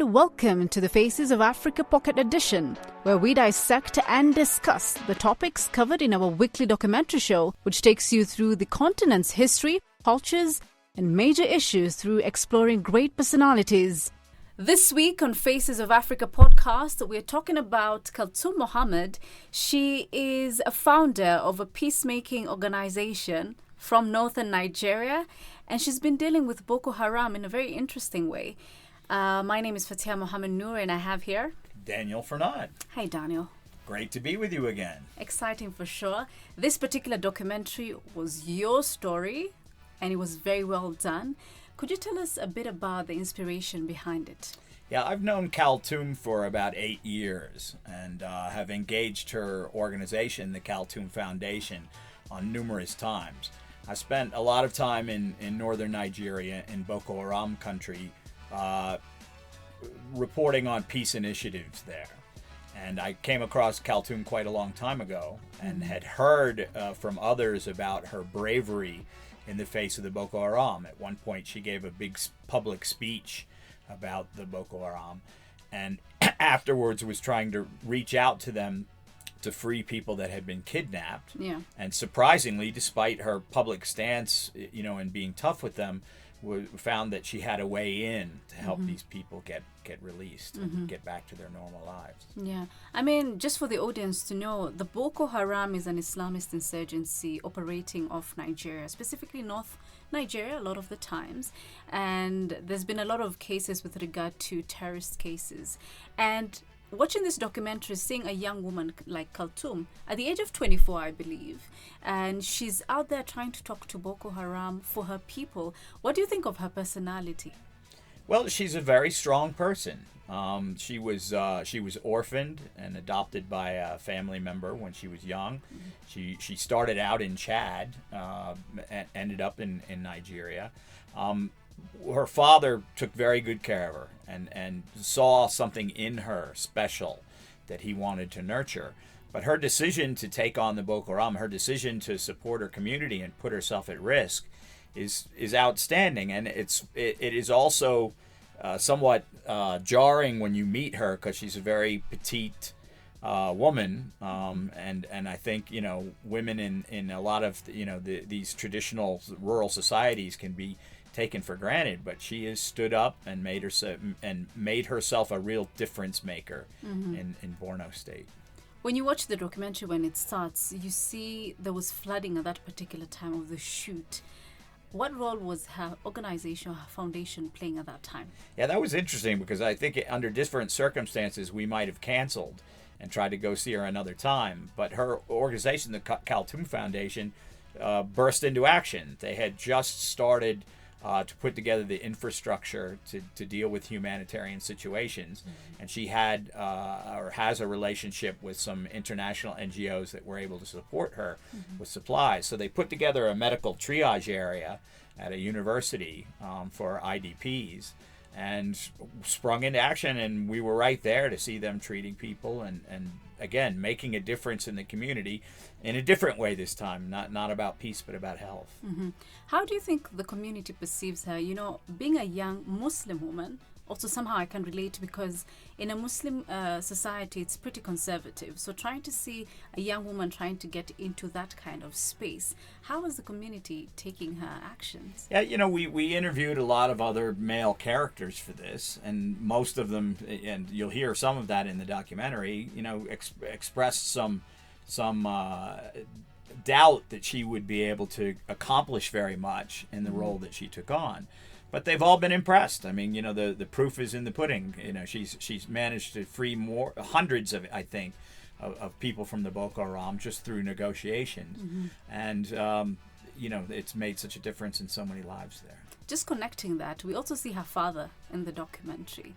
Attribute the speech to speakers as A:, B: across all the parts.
A: and welcome to the Faces of Africa Pocket Edition, where we dissect and discuss the topics covered in our weekly documentary show, which takes you through the continent's history, cultures, and major issues through exploring great personalities. This week on Faces of Africa podcast, we're talking about Kalthum Mohammad. She is a founder of a peacemaking organization from northern Nigeria, and she's been dealing with Boko Haram in a very interesting way. My name is Fathiya Nur, and I have here
B: Daniel Furnad.
A: Hi, Daniel.
B: Great to be with you again.
A: Exciting for sure. This particular documentary was your story, and it was very well done. Could you tell us a bit about the inspiration behind it?
B: Yeah, I've known Kalthum for about 8 years and have engaged her organization, the Kalthum Foundation, on numerous times. I spent a lot of time in northern Nigeria, in Boko Haram country, reporting on peace initiatives there. And I came across Kalthum quite a long time ago and had heard from others about her bravery in the face of the Boko Haram. At one point, she gave a big public speech about the Boko Haram, and afterwards was trying to reach out to them to free people that had been kidnapped.
A: Yeah.
B: And surprisingly, despite her public stance, and being tough with them, found that she had a way in to help these people get released and get back to their normal lives.
A: Yeah. I mean, just for the audience to know, the Boko Haram is an Islamist insurgency operating off Nigeria, specifically North Nigeria a lot of the times. And there's been a lot of cases with regard to terrorist cases. And watching this documentary, seeing a young woman like Kalthum at the age of 24, I believe, and she's out there trying to talk to Boko Haram for her people. What do you think of her personality?
B: Well, she's a very strong person. She was orphaned and adopted by a family member when she was young. She started out in Chad, and ended up in Nigeria. Her father took very good care of her and saw something in her special that he wanted to nurture. But her decision to take on the Boko Haram, her decision to support her community and put herself at risk is outstanding. And it is also somewhat jarring when you meet her, because she's a very petite woman, and I think women in a lot of these traditional rural societies can be taken for granted, but she has stood up and made herself a real difference maker in Borno State.
A: When you watch the documentary, when it starts, you see there was flooding at that particular time of the shoot. What role was her organization, her foundation, playing at that time?
B: Yeah, that was interesting, because I think under different circumstances we might have canceled and tried to go see her another time. But her organization, the Kalthum Foundation, burst into action. They had just started to put together the infrastructure to deal with humanitarian situations. And she had or has a relationship with some international NGOs that were able to support her with supplies. So they put together a medical triage area at a university for IDPs and sprung into action. And we were right there to see them treating people and again, making a difference in the community in a different way this time, not about peace, but about health.
A: How do you think the community perceives her? Being a young Muslim woman, also somehow I can relate, because in a Muslim society, it's pretty conservative. So trying to see a young woman trying to get into that kind of space, how is the community taking her actions?
B: Yeah, we interviewed a lot of other male characters for this, and most of them, and you'll hear some of that in the documentary, expressed some doubt that she would be able to accomplish very much in the role that she took on. But they've all been impressed. I mean, the proof is in the pudding. She's managed to free hundreds of, I think, of people from the Boko Haram just through negotiations. And, it's made such a difference in so many lives there.
A: Just connecting that, we also see her father in the documentary.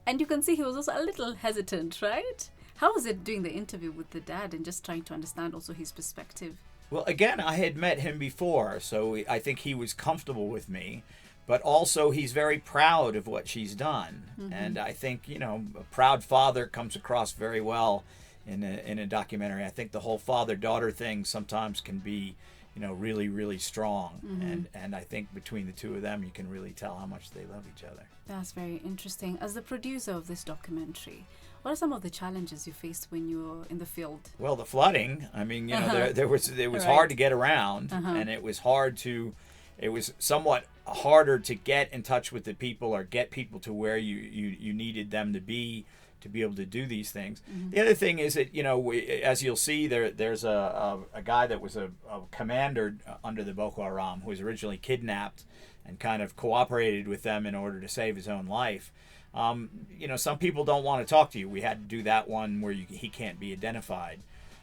A: And you can see he was also a little hesitant, right? How was it doing the interview with the dad and just trying to understand also his perspective?
B: Well, again, I had met him before, so I think he was comfortable with me. But also, he's very proud of what she's done. And I think, a proud father comes across very well in a documentary. I think the whole father-daughter thing sometimes can be really, really strong. And I think between the two of them, you can really tell how much they love each other.
A: That's very interesting. As the producer of this documentary, what are some of the challenges you faced when you were in the field?
B: Well, the flooding. I mean, it was
A: Right.
B: hard to get around, and it was somewhat harder to get in touch with the people or get people to where you needed them to be able to do these things. The other thing is that, as you'll see, there's a guy that was a commander under the Boko Haram who was originally kidnapped and kind of cooperated with them in order to save his own life. Some people don't want to talk to you. We had to do that one where he can't be identified.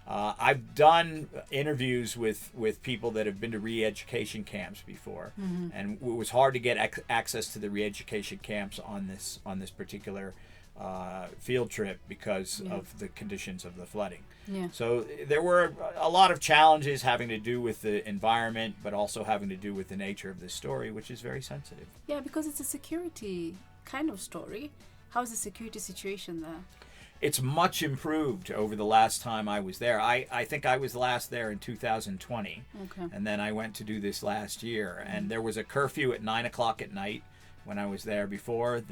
B: I've done interviews with people that have been to re-education camps before, and it was hard to get access to the re-education camps on this particular field trip because of the conditions of the flooding.
A: Yeah.
B: So there were a lot of challenges having to do with the environment, but also having to do with the nature of the story, which is very sensitive.
A: Yeah, because it's a security kind of story. How's the security situation there?
B: It's much improved over the last time I was there. I think I was last there in 2020, and then I went to do this last year. And there was a curfew at 9 o'clock at night when I was there before.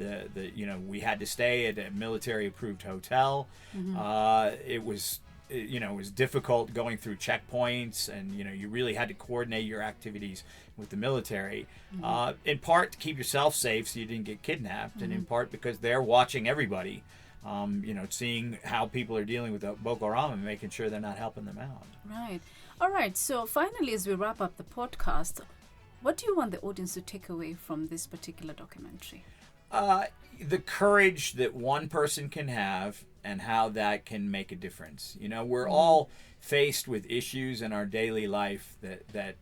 B: We had to stay at a military-approved hotel. It was difficult going through checkpoints, and you really had to coordinate your activities with the military. In part to keep yourself safe so you didn't get kidnapped, and in part because they're watching everybody. Seeing how people are dealing with Boko Haram and making sure they're not helping them out.
A: Right. All right. So finally, as we wrap up the podcast, what do you want the audience to take away from this particular documentary?
B: The courage that one person can have and how that can make a difference. We're all faced with issues in our daily life that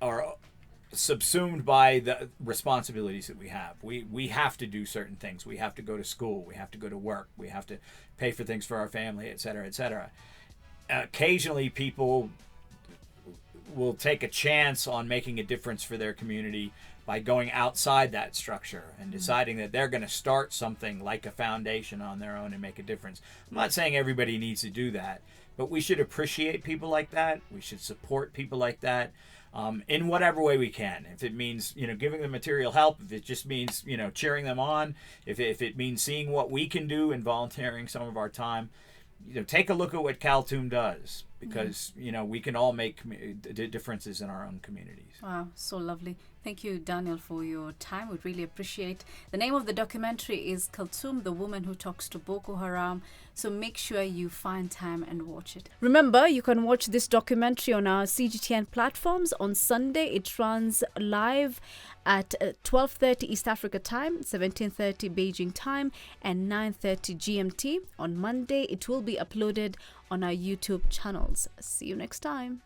B: are subsumed by the responsibilities that we have. We have to do certain things. We have to go to school. We have to go to work. We have to pay for things for our family, et cetera, et cetera. Occasionally, people will take a chance on making a difference for their community by going outside that structure and deciding that they're going to start something like a foundation on their own and make a difference. I'm not saying everybody needs to do that, but we should appreciate people like that. We should support people like that. In whatever way we can. If it means, giving them material help, if it just means, cheering them on, if it means seeing what we can do and volunteering some of our time, take a look at what Kalthum does, because, we can all make differences in our own communities.
A: Wow, so lovely. Thank you, Daniel, for your time. We really appreciate. The name of the documentary is Kalthum, the Woman Who Talks to Boko Haram. So make sure you find time and watch it. Remember, you can watch this documentary on our CGTN platforms. On Sunday, it runs live at 12:30 East Africa time, 17:30 Beijing time, and 9:30 GMT. On Monday, it will be uploaded on our YouTube channels. See you next time.